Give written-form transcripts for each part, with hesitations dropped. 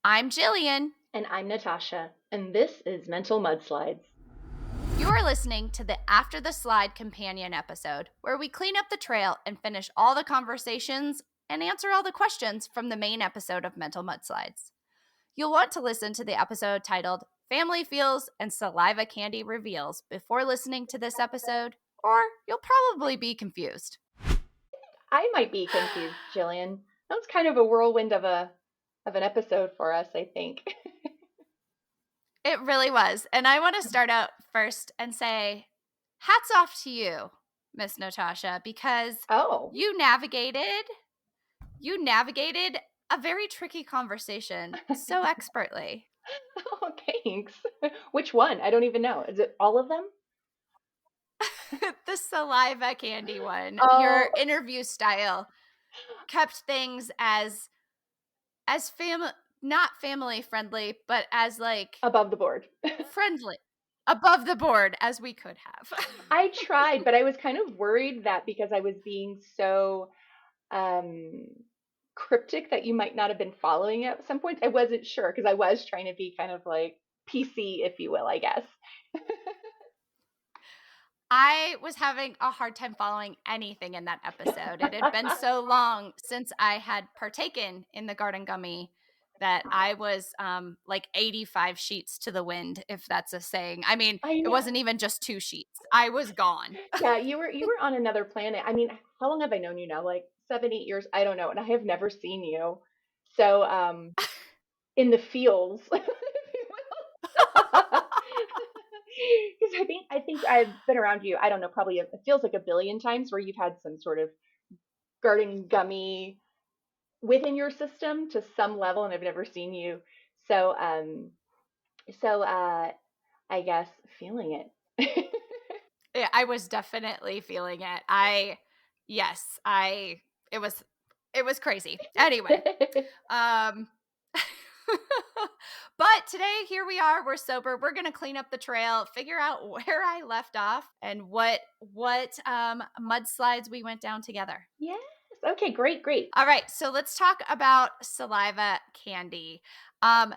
I'm Jillian. And I'm Natasha, and this is Mental Mudslides. You are listening to the After the Slide companion episode, where we clean up the trail and finish all the conversations and answer all the questions from the main episode of Mental Mudslides. You'll want to listen to the episode titled Family Feels and Saliva Candy Reveals before listening to this episode, or you'll probably be confused. I might be confused, Jillian. That was kind of a whirlwind of an episode for us, I think. It really was. And I want to start out first and say, hats off to you, Miss Natasha, because Oh, you navigated a very tricky conversation so expertly. oh, thanks. Which one? I don't even know. Is it all of them? The saliva candy one. Oh, Your interview style kept things as not family friendly, but as like above the board. friendly, above the board as we could have. I tried, but I was kind of worried that because I was being so um, cryptic that you might not have been following it at some points. I wasn't sure because I was trying to be kind of like PC, if you will, I guess. I was having a hard time following anything in that episode. It had been so long since I had partaken in the garden gummy that I was like 85 sheets to the wind, if that's a saying. I mean, I it know. wasn't even just 2 sheets. I was gone. Yeah, you were on another planet. I mean, how long have I known you now? Like 7, 8 years? I don't know, and I have never seen you. So, in the fields, if you will. Because I think I've been around you. I don't know, probably it feels like a billion times where you've had some sort of garden gummy within your system to some level, and I've never seen you. So, I guess feeling it. Yeah, I was definitely feeling it. Yes, it was crazy. Anyway, um but today, here we are. We're sober. We're gonna clean up the trail, figure out where I left off, and what mudslides we went down together. Yes. Okay, great, great. All right, so let's talk about saliva candy. Um,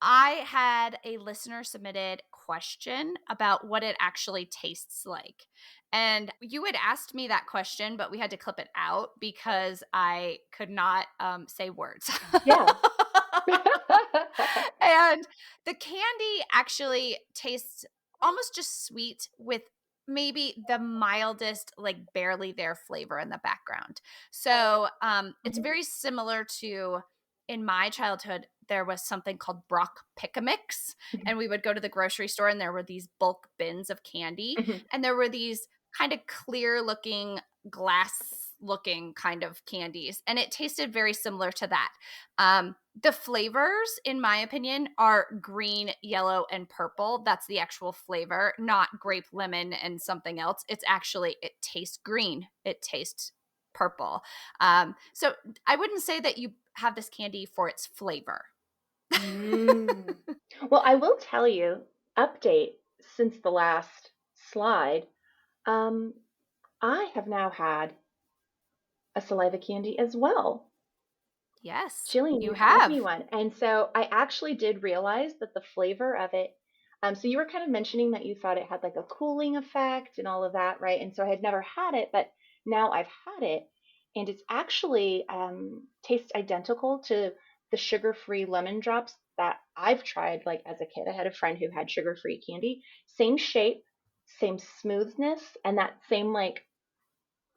I had a listener submitted question about what it actually tastes like. And you had asked me that question, but we had to clip it out because I could not say words. Yeah. And the candy actually tastes almost just sweet with maybe the mildest, like barely there flavor in the background. So it's Mhm, very similar to in my childhood, there was something called Brock Pick-a-Mix. mhm, And we would go to the grocery store and there were these bulk bins of candy. mhm. And there were these kind of clear looking, glass looking kind of candies. And it tasted very similar to that. The flavors, in my opinion, are green, yellow, and purple. That's the actual flavor, not grape, lemon, and something else. It's actually, it tastes green. It tastes purple. So I wouldn't say that you have this candy for its flavor. Mm. Well, I will tell you, update since the last slide, um, I have now had a saliva candy as well. Yes, Jillian, you you got me have. one. And so I actually did realize that the flavor of it, so you were kind of mentioning that you thought it had like a cooling effect and all of that, right? And so I had never had it, but now I've had it, and it's actually tastes identical to the sugar-free lemon drops that I've tried like as a kid. I had a friend who had sugar-free candy, same shape, same smoothness, and that same like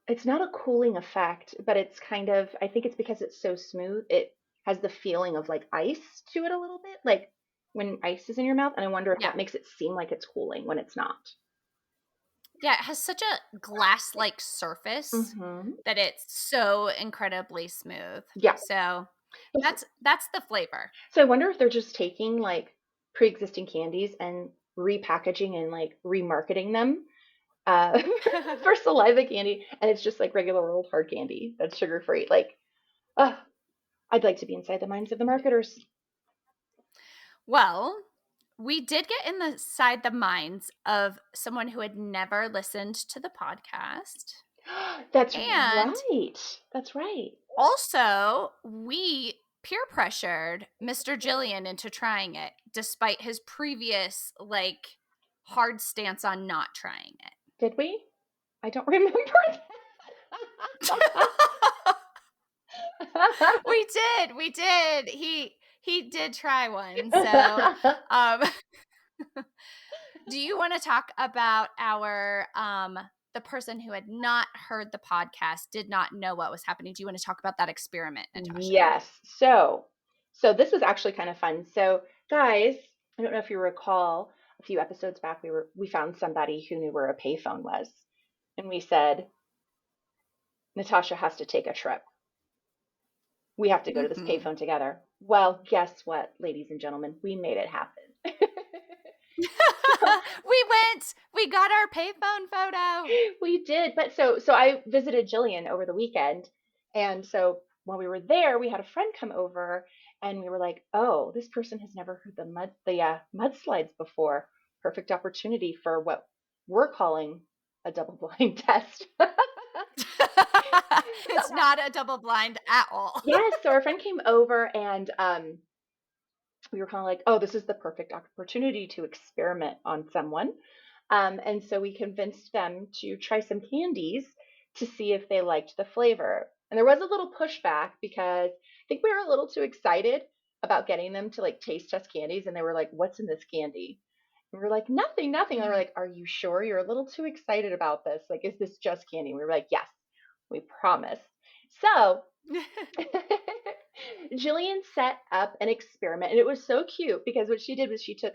it's not a cooling effect, but it's kind of, I think it's because it's so smooth, it has the feeling of like ice to it a little bit, like when ice is in your mouth, and I wonder if Yeah. that makes it seem like it's cooling when it's not. Yeah, it has such a glass-like surface Mm-hmm. that it's so incredibly smooth. Yeah. So So that's the flavor. I wonder if they're just taking like pre-existing candies and repackaging and like remarketing them uh, for saliva candy, and it's just like regular old hard candy that's sugar free. Like, uh, I'd like to be inside the minds of the marketers. Well, we did get inside the minds of someone who had never listened to the podcast. That's And right. That's right. also, we peer pressured Mr. Jillian into trying it, despite his previous like hard stance on not trying it. Did we? I don't remember We did. He did try one. So, that. um, do you want to talk about our the person who had not heard the podcast, did not know what was happening? Do you want to talk about that experiment, Natasha? Yes. So this is actually kind of fun. So, guys, I don't know if you recall a few episodes back we found somebody who knew where a payphone was. And we said, Natasha has to take a trip. We have to go to this Mm-hmm. payphone together. Well, guess what, ladies and gentlemen? We made it happen. So We got our payphone photo. we did, but so I visited Jillian over the weekend, and so while we were there, we had a friend come over, and we were like, "Oh, this person has never heard the mudslides before. Perfect opportunity for what we're calling a double blind test." So It's not a double blind at all. yes, so our friend came over, and we were kind of like, "Oh, this is the perfect opportunity to experiment on someone." And so we convinced them to try some candies to see if they liked the flavor. And there was a little pushback because I think we were a little too excited about getting them to like taste test candies. And they were like, "What's in this candy?" And we were like, "Nothing, nothing." And they were Mhm. like, "Are you sure? You're a little too excited about this. Like, is this just candy?" And we were like, "Yes, we promise." So Jillian set up an experiment, and it was so cute because what she did was she took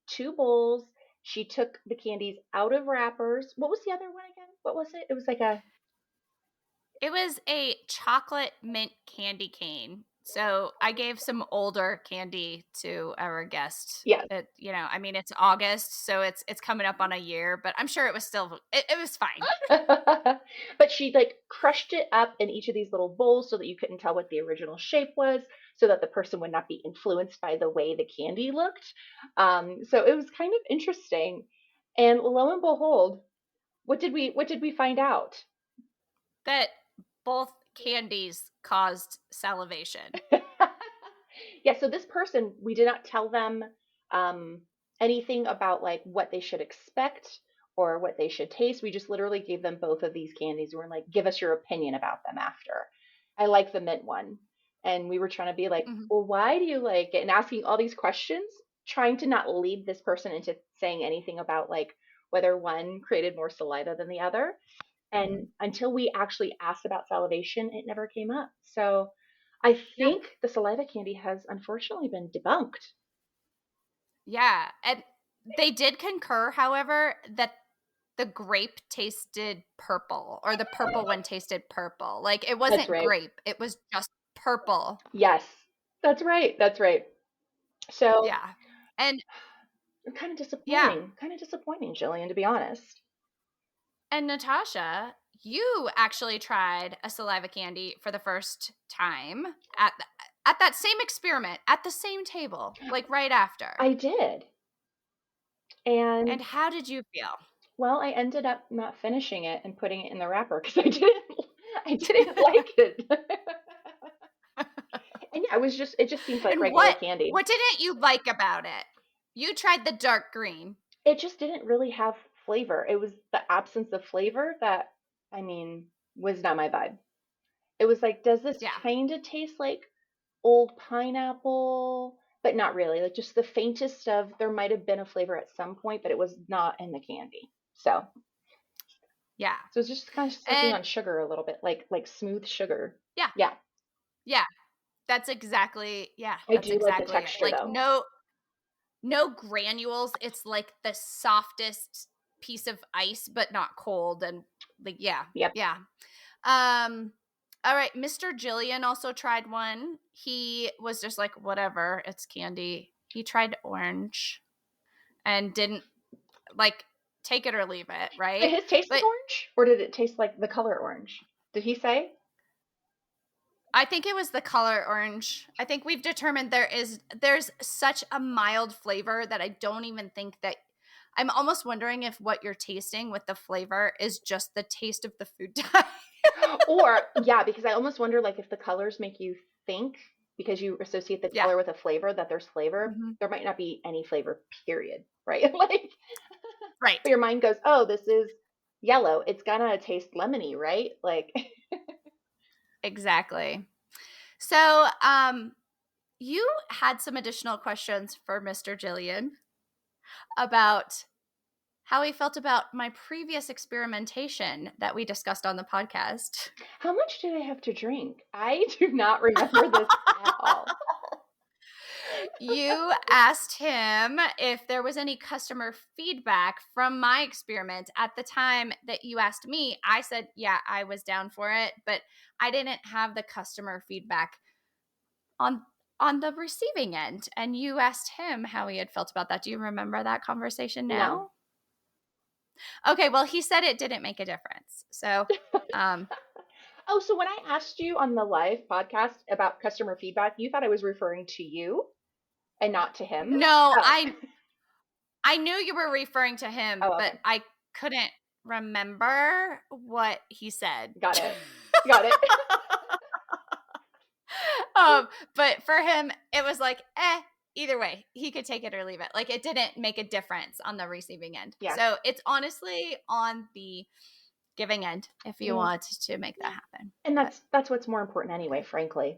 two bowls, she took the candies out of wrappers. What was the other one again? What was it? It was like a It was a chocolate mint candy cane. So I gave some older candy to our guest. yes. I mean, it's August, so it's coming up on a year, but I'm sure it was fine. But she like crushed it up in each of these little bowls so that you couldn't tell what the original shape was, so that the person would not be influenced by the way the candy looked. So it was kind of interesting. And lo and behold, what did we find out? That both candies caused salivation. Yeah, so this person, we did not tell them um, anything about like what they should expect or what they should taste. We just literally gave them both of these candies. We were like, give us your opinion about them after. I like the mint one. And we were trying to be like, Mhm. well, why do you like it? And asking all these questions, trying to not lead this person into saying anything about like whether one created more saliva than the other. And until we actually asked about salivation, it never came up. So I Yeah. think the saliva candy has unfortunately been debunked. Yeah. And they did concur, however, that the grape tasted purple or the purple one tasted purple. Like it That's wasn't right. grape, it was just purple. Yes, that's right. That's right. So Yeah. And kind of yeah. disappointing. Kind of disappointing, Jillian, to be honest. And Natasha, you actually tried a saliva candy for the first time at that same experiment at the same table, like right after. I did. And And how did you feel? well, I ended up not finishing it and putting it in the wrapper because I didn't like it. And yeah, it just seems like And regular what candy. what didn't you like about it? You tried the dark green. It just didn't really have flavor. It was the absence of flavor that, I mean, was not my vibe. It was like, does this Yeah. kind of taste like old pineapple? But not really. Like just the faintest of, there might have been a flavor at some point, but it was not in the candy. Yeah. So it's just kind of sucking And on sugar a little bit, like smooth sugar. yeah. Yeah, Yeah. Yeah, I that's do like the exactly it. texture Like though. no granules. It's like the softest piece of ice, but not cold. And like, yeah, Yep. yeah. Um, all right. Mr. Jillian also tried one. He was just like, whatever, it's candy. He tried orange and didn't like take it or leave it, Did right? his taste like But orange, or did it taste like the color orange? Did he say? I think it was the color orange. I think we've determined there's such a mild flavor that I don't even think that I'm almost wondering if what you're tasting with the flavor is just the taste of the food dye. Or yeah, because I almost wonder like if the colors make you think. because you associate the Yeah. color with a flavor, that there's flavor. Mhm. There might not be any flavor, period, right? Like, Right. but your mind goes, oh, this is yellow. It's gonna taste lemony, right? Like, Exactly. So, you had some additional questions for Mr. Jillian about how he felt about my previous experimentation that we discussed on the podcast. how much did I have to drink? I do not remember this at all. You asked him if there was any customer feedback from my experiment. At the time that you asked me, I said, yeah, I was down for it, but I didn't have the customer feedback on the receiving end. And you asked him how he had felt about that. Do you remember that conversation No. now? Okay, well, he said it didn't make a difference. So, um, Oh, so when I asked you on the live podcast about customer feedback, you thought I was referring to you and not to him? no, Oh, I knew you were referring to him, oh, but okay. I couldn't remember what he said. Got it. Got it. But for him, it was like, either way, he could take it or leave it. Like it didn't make a difference on the receiving end. Yeah. So it's honestly on the giving end if you Mm, want to make that happen. and But that's what's more important anyway, frankly,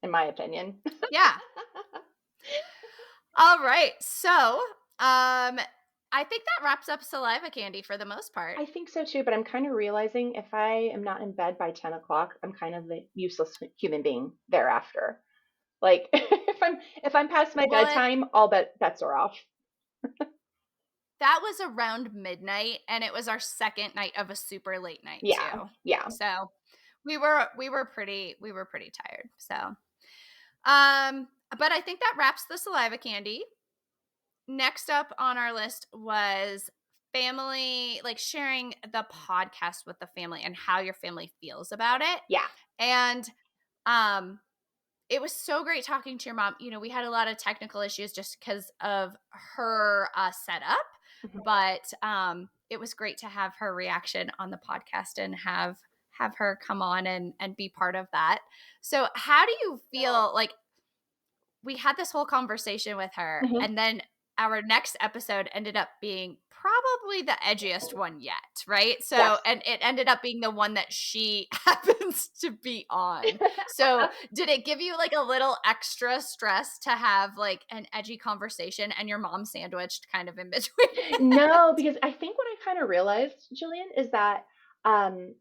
in my opinion. yeah. All right. So, I think that wraps up saliva candy for the most part. I think so too, but I'm kind of realizing if I am not in bed by 10 o'clock, I'm kind of a useless human being thereafter. Like if I'm past my Well, bedtime, all bets are off. that was around midnight, and it was our second night of a super late night Yeah. too. Yeah. So we were pretty tired. So but I think that wraps the saliva candy. Next up on our list was family, like sharing the podcast with the family and how your family feels about it. Yeah. And um it was so great talking to your mom. You know, we had a lot of technical issues just because of her setup, Mhm. but it was great to have her reaction on the podcast and have her come on and be part of that. So, how do you feel like we had this whole conversation with her, Mhm. and then our next episode ended up being probably the edgiest one yet, right? So, Yes. and it ended up being the one that she happens to be on. So, did it give you like a little extra stress to have like an edgy conversation and your mom sandwiched kind of in between it? No, because I think what I kind of realized, Jillian, is that um,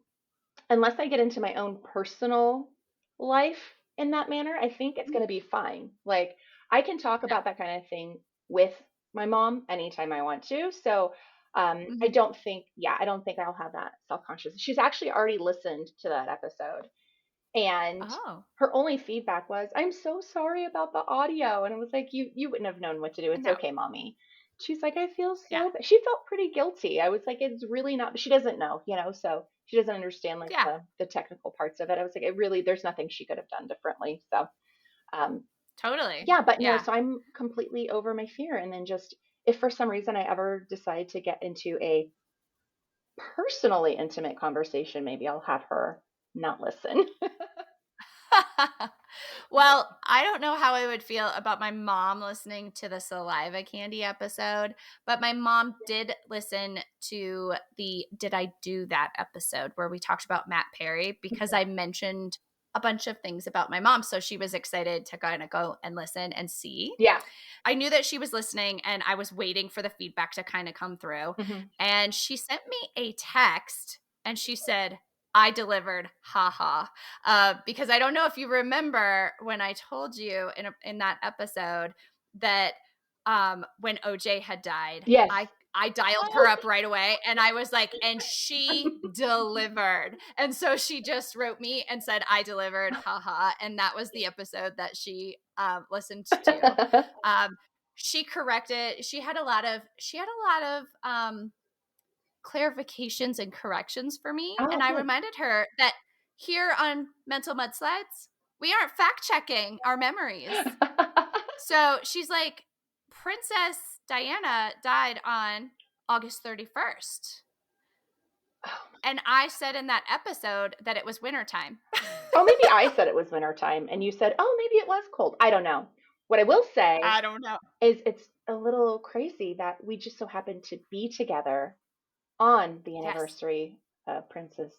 unless I get into my own personal life in that manner, I think it's going to be fine. Like I can talk Yeah. about that kind of thing with my mom anytime I want to. So I Mhm. don't think, yeah, I don't think I'll have that self conscious. She's actually already listened to that episode. And Oh, her only feedback was, "I'm so sorry about the audio." And I was like, "You wouldn't have known what to do. It's no. okay, mommy." She's like, "I feel Yeah. so bad." She felt pretty guilty. I was like, "It's really not." She doesn't know, so she doesn't understand like Yeah. the technical parts of it. I was like, "It really, there's nothing she could have done differently." So, um, Totally. yeah, but no. Yeah. So I'm completely over my fear. And then just if for some reason I ever decide to get into a personally intimate conversation, maybe I'll have her not listen. Well, I don't know how I would feel about my mom listening to the saliva candy episode, but my mom did listen to the Did I Do That episode where we talked about Matt Perry because I mentioned a bunch of things about my mom. So she was excited to kind of go and listen and see. Yeah. I knew that she was listening and I was waiting for the feedback to kind of come through. Mhm. And she sent me a text and she said, I delivered, haha. Because I don't know if you remember when I told you in that episode that when OJ had died, Yes. I dialed her up right away and I was like, and she delivered. And so she just wrote me and said, I delivered, haha. And that was the episode that she listened to. Um, she had a lot of clarifications and corrections for me. Oh, And I good. reminded her that here on Mental Mudslides, we aren't fact checking our memories. So she's like, Princess Diana died on August 31st. Oh, And I said in that episode that it was wintertime. Oh, maybe I said it was wintertime and you said, oh, maybe it was cold. I don't know. What I will say I don't know. is it's a little crazy that we just so happened to be together on the Yes. anniversary of Princess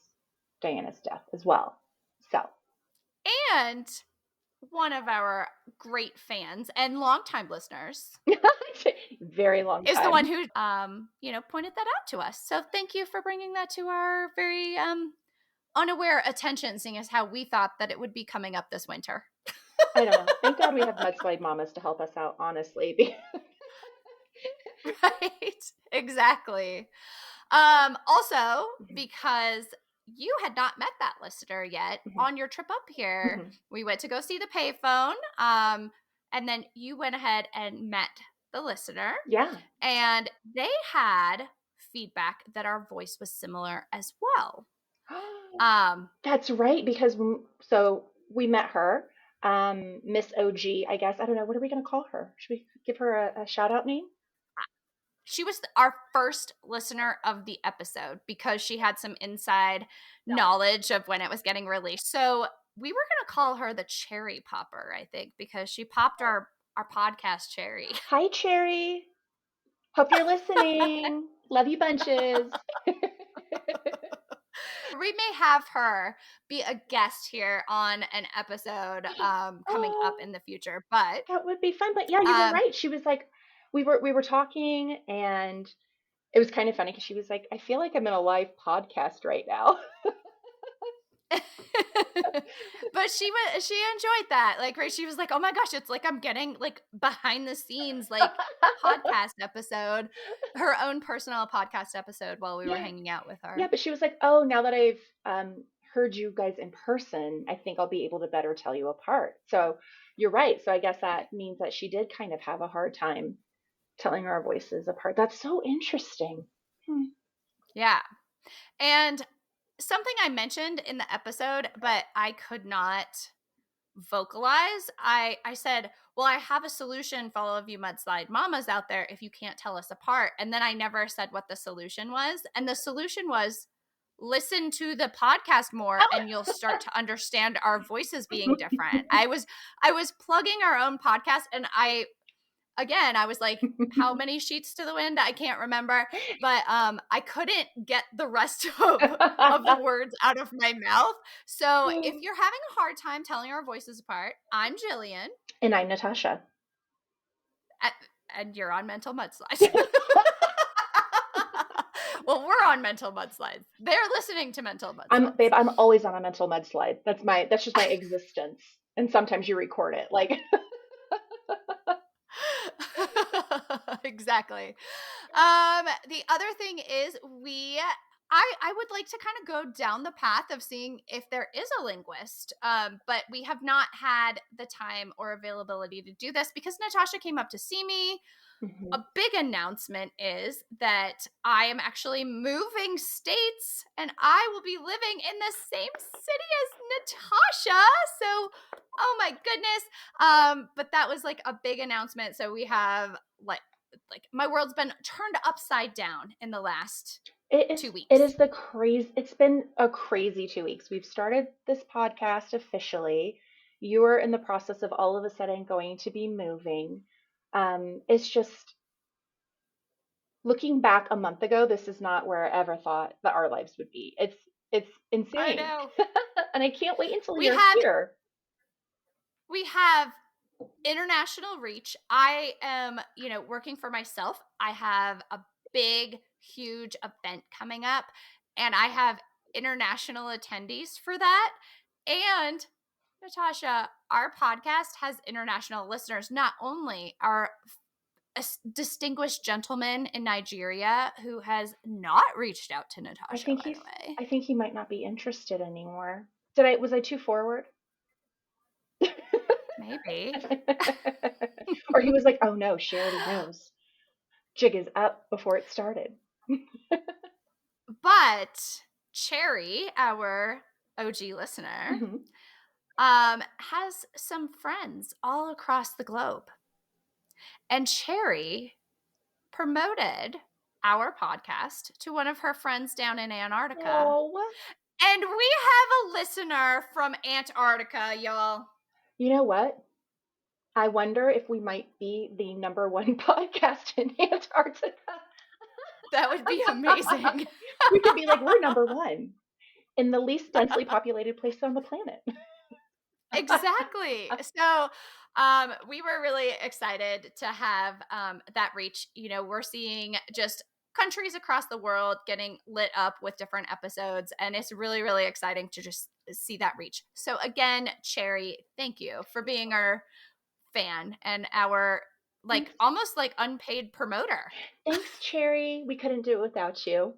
Diana's death as well. So, And one of our great fans and longtime listeners very long is the one time. who, pointed that out to us. So thank you for bringing that to our very unaware attention, seeing as how we thought that it would be coming up this winter. I don't know. Thank God we have mudslide mamas to help us out, honestly. Right? Exactly. Also, Mhm, because you had not met that listener yet mhm, on your trip up here, mhm. we went to go see the payphone. And then you went ahead and met the listener, Yeah. and they had feedback that our voice was similar as well. Um, That's right, because so we met her, Miss OG, I guess. I don't know. What are we going to call her? Should we give her a shout out name? she was our first listener of the episode because she had some inside Yeah. knowledge of when it was getting released. So we were going to call her the cherry popper, I think, because she popped our podcast cherry. Hi, Cherry. Hope you're listening. Love you bunches. We may have her be a guest here on an episode coming up Oh, in the future, but that would be fun. But yeah, you were um, right. She was like, we were talking, and it was kind of funny because she was like, I feel like I'm in a live podcast right now. but she enjoyed that. Like, right, she was like, "Oh my gosh, it's like I'm getting like behind the scenes like podcast episode, her own personal podcast episode while we were Yeah. hanging out with Yeah, her." but she was like, "Oh, now that I've heard you guys in person, I think I'll be able to better tell you apart." So you're right. So I guess that means that she did kind of have a hard time telling our voices apart. That's so interesting. Hmm. Yeah. And something I mentioned in the episode, but I could not vocalize. I said, "Well, I have a solution for all of you mudslide mamas out there if you can't tell us apart." And then I never said what the solution was. And the solution was listen to the podcast more and you'll start to understand our voices being different. I was plugging our own podcast, and I was like, how many sheets to the wind? I can't remember, but I couldn't get the rest of the words out of my mouth. So if you're having a hard time telling our voices apart, I'm Jillian, And I'm Natasha. and you're on mental mudslides. Well, we're on mental mudslides. They're listening to mental Babe, mudslides. I'm always on a mental mudslide. That's just my existence. And sometimes you record it. Like, Exactly. The other thing is I would like to kind of go down the path of seeing if there is a linguist, but we have not had the time or availability to do this because Natasha came up to see me. mhm. A big announcement is that I am actually moving states and I will be living in the same city as Natasha. So, oh my goodness. But that was like a big announcement. So we have like my world's been turned upside down in the last It is 2 it weeks. is the crazy it's been a crazy 2 weeks. We've started this podcast officially. You are in the process of all of a sudden going to be moving. It's just looking back a month ago, this is not where I ever thought that our lives would be. It's I insane. know. And I can't wait until We you're have here. we have international reach. I am, working for myself. I have a big, huge event coming up, and I have international attendees for that. And Natasha, our podcast has international listeners. Not only are a distinguished gentleman in Nigeria who has not reached out to I Natasha, think by he's the way. I think he might not be interested anymore. Was I too forward? Maybe. Or he was like, "Oh no, she already knows. Jig is up before it started." But Cherry, our OG listener, Mhm. has some friends all across the globe. And Cherry promoted our podcast to one of her friends down in Antarctica. Oh. And we have a listener from Antarctica, y'all. You know what? I wonder if we might be the number one podcast in Antarctica. That would be amazing. We could be like, we're number one in the least densely populated place on the planet. Exactly. So, we were really excited to have that reach. You know, we're seeing just countries across the world getting lit up with different episodes, and it's really, really exciting to just see that reach. So, again, Cherry, thank you for being our fan and our like Thanks. almost like unpaid promoter. Thanks, Cherry. We couldn't do it without you.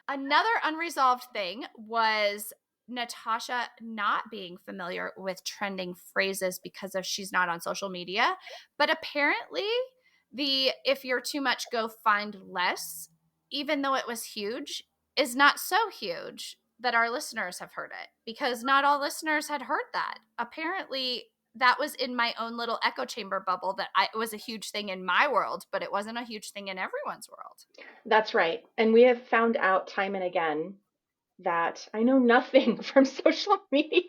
Another unresolved thing was Natasha not being familiar with trending phrases because of she's not on social media. But apparently, the if you're too much, go find less, even though it was huge, is not so huge that our listeners have heard it because not all listeners had heard that. Apparently, that was in my own little echo chamber bubble that it was a huge thing in my world, but it wasn't a huge thing in everyone's world. That's right. And we have found out time and again that I know nothing from social media.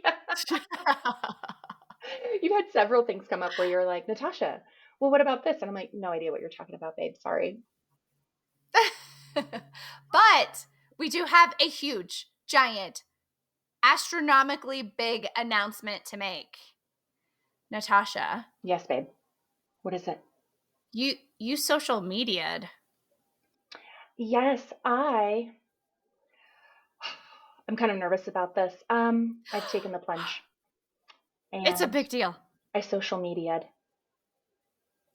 You've had several things come up where you're like, Natasha, well, what about this? And I'm like, no idea what you're talking about, babe. Sorry. But we do have a huge, giant, astronomically big announcement to make. Natasha, Yes, babe. What is it? you social media'd. Yes, I'm kind of nervous about this. I've taken the plunge It's a and big deal. I social media'd.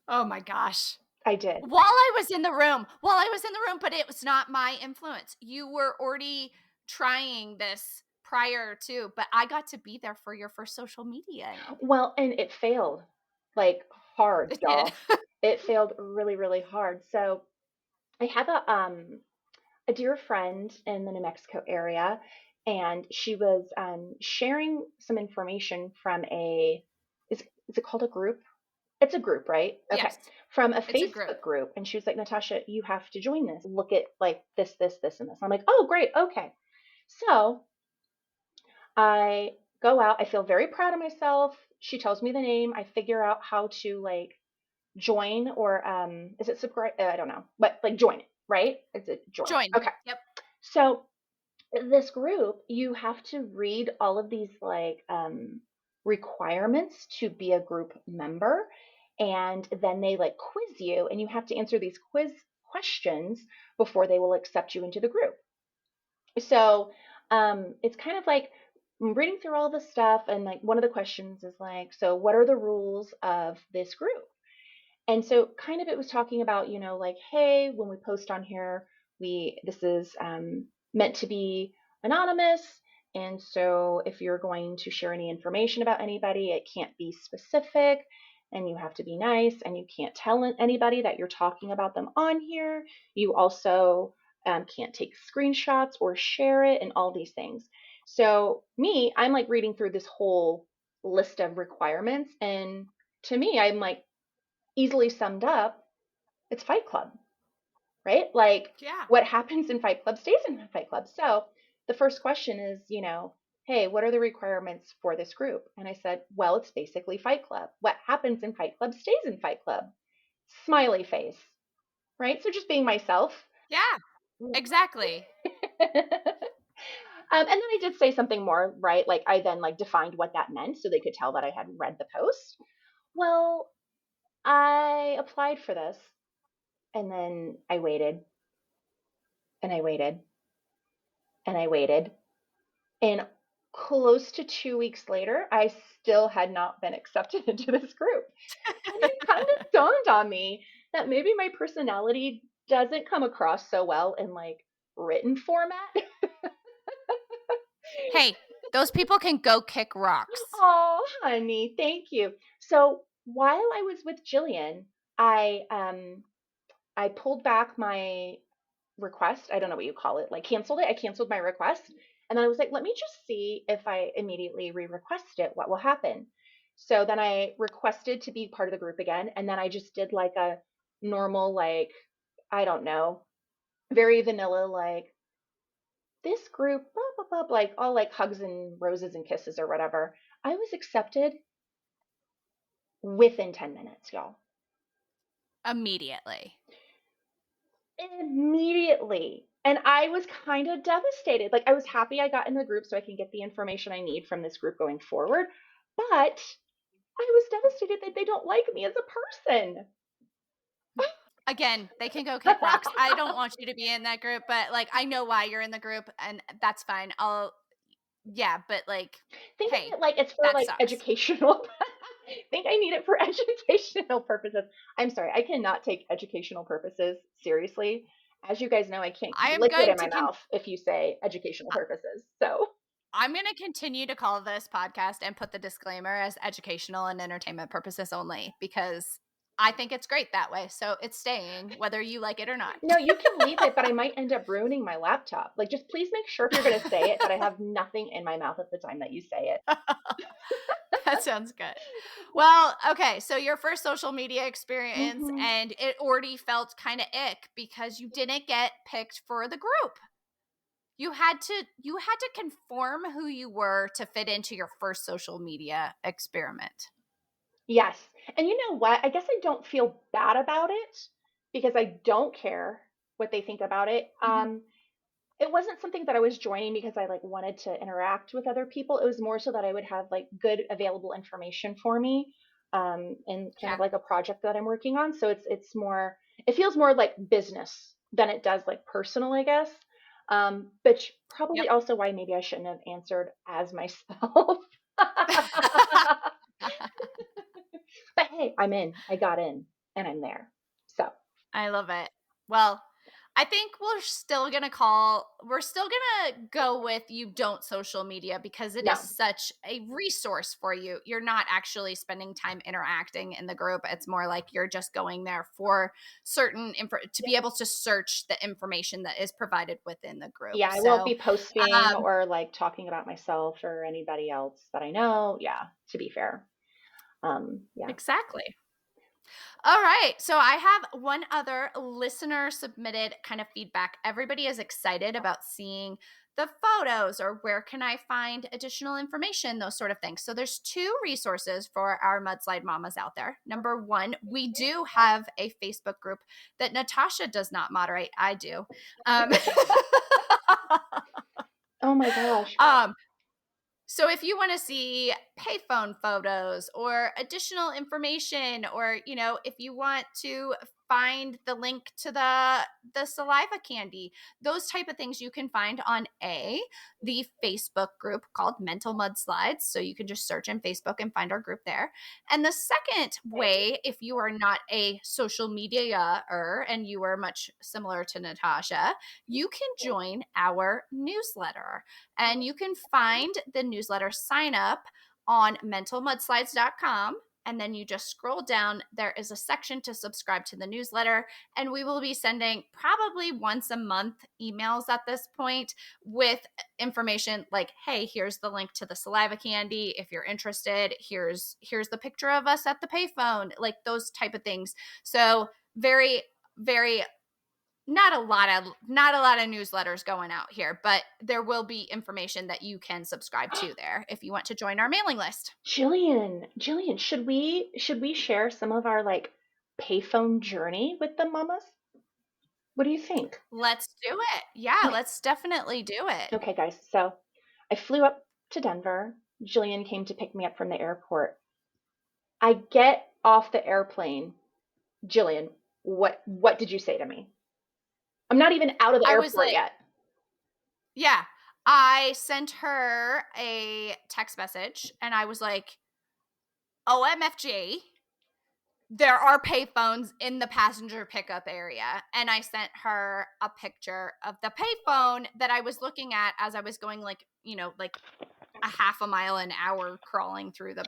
Oh my gosh. I did. While I was in the room, but it was not my influence. You were already trying this prior to, but I got to be there for your first social mediaing. Well, and it failed like hard, It did. y'all. It failed really, really hard. So I have a dear friend in the New Mexico area, and she was sharing some information from is it called a group? It's a group, right? Okay. Yes, From a it's a group. Facebook group. And she was like, Natasha, you have to join this. Look at like this, and this. I'm like, oh, great. Okay. So I go out. I feel very proud of myself. She tells me the name. I figure out how to like join or is it subscribe? I don't know, but like join it, right? Is it join? Join. Okay. Yep. So this group, you have to read all of these like requirements to be a group member. And then they like quiz you, and you have to answer these quiz questions before they will accept you into the group. So it's kind of like I'm reading through all this stuff, and like one of the questions is like, so what are the rules of this group? And so kind of it was talking about, like, hey, when we post on here, this is meant to be anonymous. And so if you're going to share any information about anybody, it can't be specific, and you have to be nice, and you can't tell anybody that you're talking about them on here. You also can't take screenshots or share it and all these things. So me, I'm like reading through this whole list of requirements, and to me, I'm like, easily summed up, it's Fight Club, right? Like Yeah. what happens in Fight Club stays in Fight Club. So the first question is, hey, what are the requirements for this group? And I said, well, it's basically Fight Club. What happens in Fight Club stays in Fight Club. Smiley face, right? So just being myself. Yeah. Exactly. And then I did say something more, right? Like I then like defined what that meant so they could tell that I had read the post. Well, I applied for this, and then I waited and I waited and I waited. And close to 2 weeks later, I still had not been accepted into this group. And it kind of dawned on me that maybe my personality doesn't come across so well in like written format. Hey, those people can go kick rocks. Oh, honey, thank you. So while I was with Jillian, I pulled back my request. I don't know what you call it, like canceled it. I canceled my request. And then I was like, let me just see if I immediately re-request it, what will happen. So then I requested to be part of the group again. And then I just did like a normal, like, I don't know, very vanilla, like, this group, blah, blah, blah, like all like hugs and roses and kisses or whatever. I was accepted within 10 minutes, y'all. Immediately. Immediately. And I was kind of devastated. Like, I was happy I got in the group so I can get the information I need from this group going forward. But I was devastated that they don't like me as a person. Again, they can go kick rocks. I don't want you to be in that group, but like I know why you're in the group and that's fine. Yeah, but like Think of hey, it like it's for that like sucks. educational. Think I need it for educational purposes. I'm sorry, I cannot take educational purposes seriously. As you guys know, I can't I keep am liquid going in my to mouth if you say educational purposes. So, I'm going to continue to call this podcast and put the disclaimer as educational and entertainment purposes only because I think it's great that way. So it's staying whether you like it or not. no, you can leave it, but I might end up ruining my laptop. Like, just please make sure if you're going to say it that I have nothing in my mouth at the time that you say it. That sounds good. Well, okay. So your first social media experience Hmm. and it already felt kind of ick because you didn't get picked for the group. You had to conform who you were to fit into your first social media experiment. Yes. And you know what? I guess I don't feel bad about it because I don't care what they think about it. Mhm. It wasn't something that I was joining because I like wanted to interact with other people. It was more so that I would have like good available information for me in kind of Yeah. like a project that I'm working on. So it's more it feels more like business than it does like personal, I guess. But Yep. probably also why maybe I shouldn't have answered as myself. But hey, I'm in. I got in and I'm there. So, I love it. Well, I think we're still gonna go with you don't social media because it is no. such a resource for you. You're not actually spending time interacting in the group. It's more like you're just going there for certain info to be able to search the information that is provided within the group. Yeah, I won't So be posting um or like talking about myself or anybody else that I know. Yeah, to be fair. Yeah. exactly. All right. So I have one other listener submitted kind of feedback. Everybody is excited about seeing the photos or where can I find additional information, those sort of things. So there's two resources for our mudslide mamas out there. Number one, we do have a Facebook group that Natasha does not moderate. I do. Um, Oh my gosh. um, so if you want to see payphone photos or additional information or if you want to find the link to the saliva candy, those type of things you can find on the Facebook group called Mental Mudslides. So you can just search in Facebook and find our group there. And the second way, if you are not a social media and you are much similar to Natasha, you can join our newsletter. And you can find the newsletter sign up on mentalmudslides.com. And then you just scroll down. There is a section to subscribe to the newsletter. And we will be sending probably once a month emails at this point with information like, hey, here's the link to the saliva candy. If you're interested, here's the picture of us at the payphone, like those type of things. So very, very not a lot of newsletters going out here, but there will be information that you can subscribe to there if you want to join our mailing list. Jillian, should we share some of our like payphone journey with the mamas? What do you think? Let's do it. Yeah, Okay, let's definitely do it. okay, guys. So I flew up to Denver. Jillian came to pick me up from the airport. I get off the airplane. Jillian, what did you say to me? I'm not even out of the I was airport like, yet. yeah, I sent her a text message and I was like, OMFG, there are payphones in the passenger pickup area. And I sent her a picture of the payphone that I was looking at as I was going like a half a mile an hour crawling through the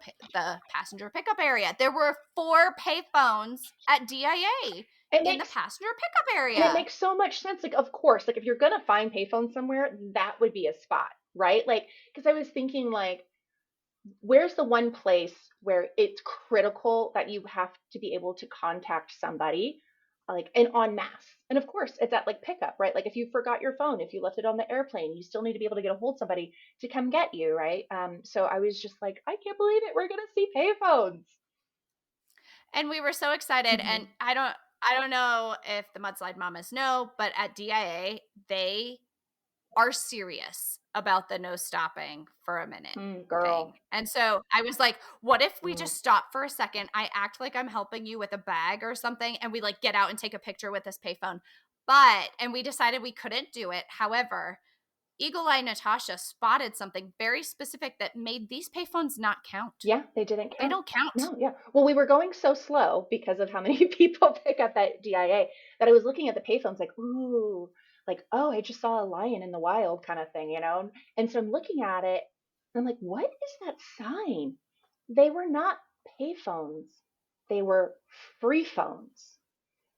passenger pickup area. There were 4 payphones at DIA It in the makes passenger pickup And it area. makes so much sense. Like, of course, like if you're gonna find payphones somewhere, that would be a spot, right? Like, because I was thinking, like, where's the one place where it's critical that you have to be able to contact somebody? like and en masse. And of course, it's at like pickup, right? Like if you forgot your phone, if you left it on the airplane, you still need to be able to get a hold of somebody to come get you, right? So I was just like, I can't believe it. We're gonna see payphones. And we were so excited, and Hmm. I don't know if the Mudslide mamas know, but at DIA, they are serious about the no stopping for a minute thing. Girl. And so I was like, what if we Mm. just stop for a second? I act like I'm helping you with a bag or something, and we like get out and take a picture with this payphone. And we decided we couldn't do it. However, Eagle Eye Natasha spotted something very specific that made these payphones not count. Yeah, they didn't They count. don't count. No, yeah. Well, we were going so slow because of how many people pick up at DIA that I was looking at the payphones like, ooh, like, oh, I just saw a lion in the wild kind of thing, you know? And so I'm looking at it and I'm like, what is that sign? They were not payphones. They were free phones.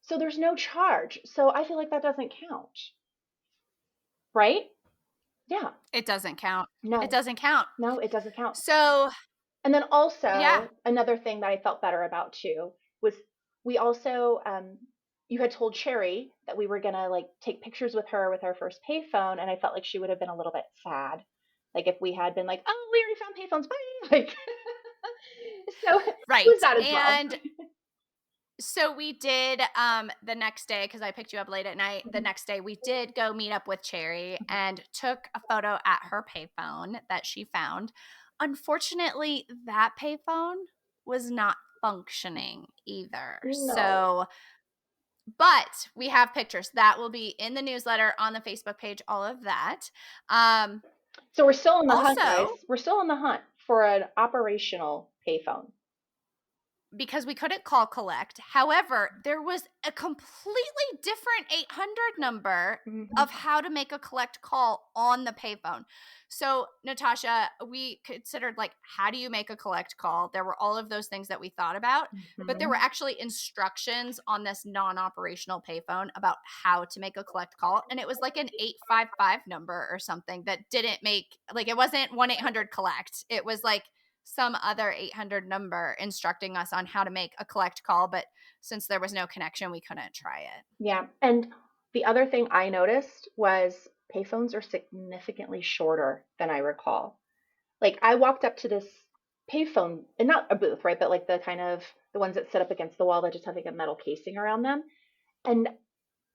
So there's no charge. So I feel like that doesn't count, right? Yeah. It doesn't count. It No, doesn't count. no, it doesn't count. So, And then yeah. also another thing that I felt better about too was we also you had told Sherry that we were gonna like take pictures with her with our first payphone, and I felt like she would have been a little bit sad, like if we had been like, oh, we already found payphones, bye, like. So it was Right. that as well. And so we did the next day, because I picked you up late at night. The Mhm, next day we did go meet up with Cherry mhm. and took a photo at her payphone that she found. Unfortunately, that payphone was not functioning either. No. So, but we have pictures that will be in the newsletter, on the Facebook page, all of that. Um So we're still on the hunt, guys. Also, We're still on the hunt for an operational payphone. because we couldn't call collect. However, there was a completely different 800 number Hmm. of how to make a collect call on the payphone. So, Natasha, we considered like, how do you make a collect call? There were all of those things that we thought about, but there were Hmm. actually instructions on this non operational payphone about how to make a collect call. And it was like an 855 number or something that didn't make, like, it wasn't 1-800 collect. It was like some other 800 number instructing us on how to make a collect call, but since there was no connection, we couldn't try it. Yeah. And the other thing I noticed was payphones are significantly shorter than I recall. Like I walked up to this payphone, and not a booth, right? But like the kind of the ones that sit up against the wall that just have like a metal casing around them. And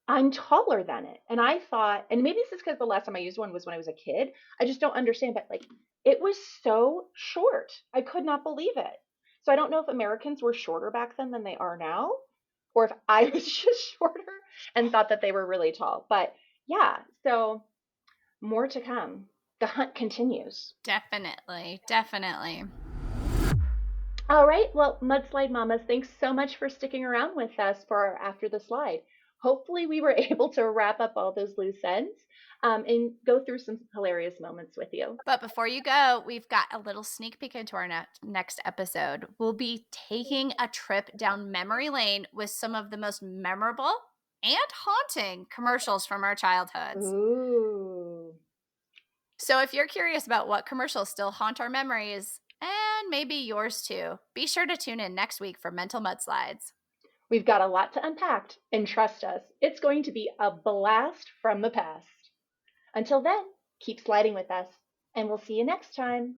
I'm taller than it. And I thought, and maybe this is because the last time I used one was when I was a kid. I just don't understand, but like it was so short. I could not believe it. So I don't know if Americans were shorter back then than they are now, or if I was just shorter and thought that they were really tall. But yeah, so more to come. The hunt continues. Definitely. Definitely. All right. Well, Mudslide Mamas, thanks so much for sticking around with us for our After the Slide. Hopefully, we were able to wrap up all those loose ends and go through some hilarious moments with you. But before you go, we've got a little sneak peek into our next episode. We'll be taking a trip down memory lane with some of the most memorable and haunting commercials from our childhoods. Ooh. So if you're curious about what commercials still haunt our memories, and maybe yours too, be sure to tune in next week for Mental Mudslides. We've got a lot to unpack, and trust us, it's going to be a blast from the past. Until then, keep sliding with us, and we'll see you next time.